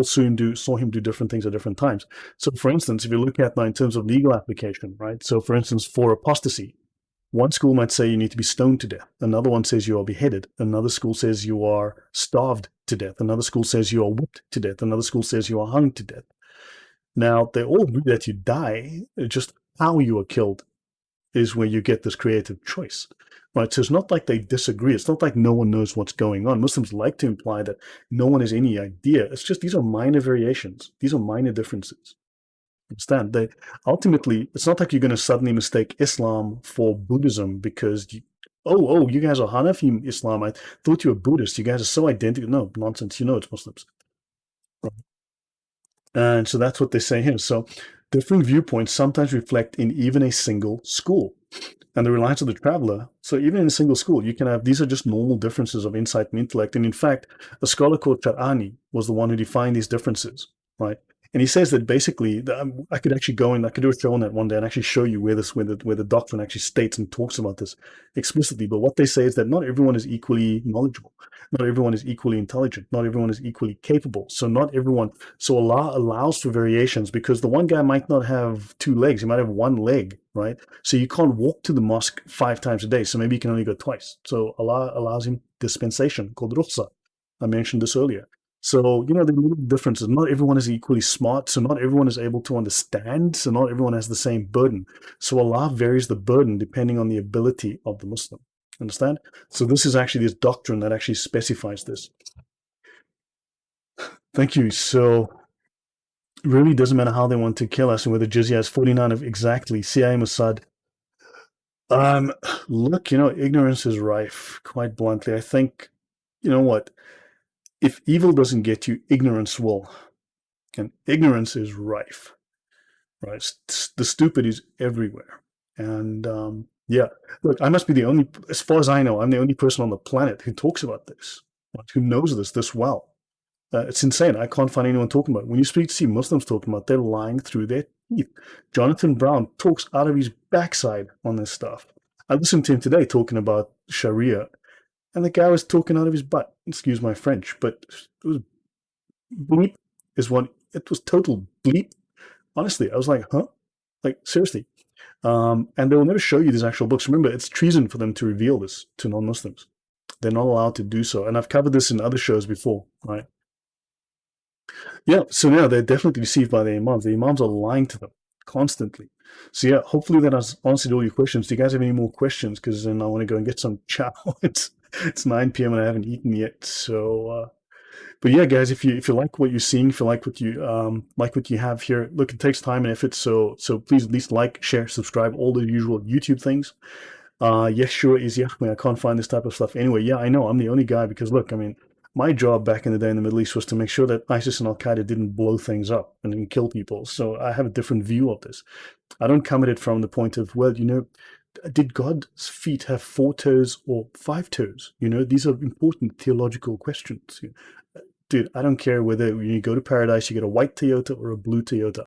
saw him do different things at different times. So, for instance, if you look at now in terms of legal application, right? So, for instance, for apostasy, one school might say you need to be stoned to death. Another one says you are beheaded. Another school says you are starved to death. Another school says you are whipped to death. Another school says you are hung to death. Now, they all agree that you die, just how you are killed is where you get this creative choice, right? So it's not like they disagree. It's not like no one knows what's going on. Muslims like to imply that no one has any idea. It's just these are minor variations. These are minor differences. Understand? They ultimately, it's not like you're going to suddenly mistake Islam for Buddhism because you guys are Hanafi Islam. I thought you were Buddhist. You guys are so identical. No, nonsense. You know it's Muslims. And so that's what they say here. So differing viewpoints sometimes reflect in even a single school. And the reliance of the traveler. So even in a single school, you can have, these are just normal differences of insight and intellect. And in fact, a scholar called Charani was the one who defined these differences, right? And he says that basically, I could actually go and I could do a show on that one day and actually show you where the doctrine actually states and talks about this explicitly. But what they say is that not everyone is equally knowledgeable, not everyone is equally intelligent, not everyone is equally capable. So not everyone. So Allah allows for variations because the one guy might not have two legs; he might have one leg, right? So you can't walk to the mosque 5 times a day. So maybe you can only go twice. So Allah allows him dispensation called rukhsa. I mentioned this earlier. So, the little differences. Not everyone is equally smart, so not everyone is able to understand, so not everyone has the same burden. So Allah varies the burden depending on the ability of the Muslim. Understand? So this is actually this doctrine that actually specifies this. Thank you. So it really doesn't matter how they want to kill us and whether jizya is 49 of exactly CIA Mossad. Look, ignorance is rife, quite bluntly. I think, you know what? If evil doesn't get you, ignorance will. And ignorance is rife, right? The stupid is everywhere. And yeah, look, I must be the only, as far as I know, I'm the only person on the planet who talks about this, right? Who knows this well. It's insane. I can't find anyone talking about it. When you see Muslims talking about it, they're lying through their teeth. Jonathan Brown talks out of his backside on this stuff. I listened to him today talking about Sharia, and the guy was talking out of his butt. Excuse my French, but it was bleep is what it was. Total bleep. Honestly, I was like, huh? Like seriously. And they will never show you these actual books. Remember, it's treason for them to reveal this to non-Muslims. They're not allowed to do so. And I've covered this in other shows before, right? Yeah, so now they're definitely deceived by the imams. The imams are lying to them constantly. So yeah, hopefully that has answered all your questions. Do you guys have any more questions? Because then I want to go and get some chow. It's 9 p.m. and I haven't eaten yet. So but yeah, guys, if you like what you're seeing, if you like what you have here, look, it takes time and effort. So please at least like, share, subscribe, all the usual YouTube things. Yes, sure is Yahweh. I can't find this type of stuff anyway. Yeah, I know. I'm the only guy because look, I mean, my job back in the day in the Middle East was to make sure that ISIS and Al Qaeda didn't blow things up and didn't kill people. So I have a different view of this. I don't come at it from the point of, well, did God's feet have 4 toes or 5 toes? These are important theological questions. Dude, I don't care whether when you go to paradise, you get a white Toyota or a blue Toyota.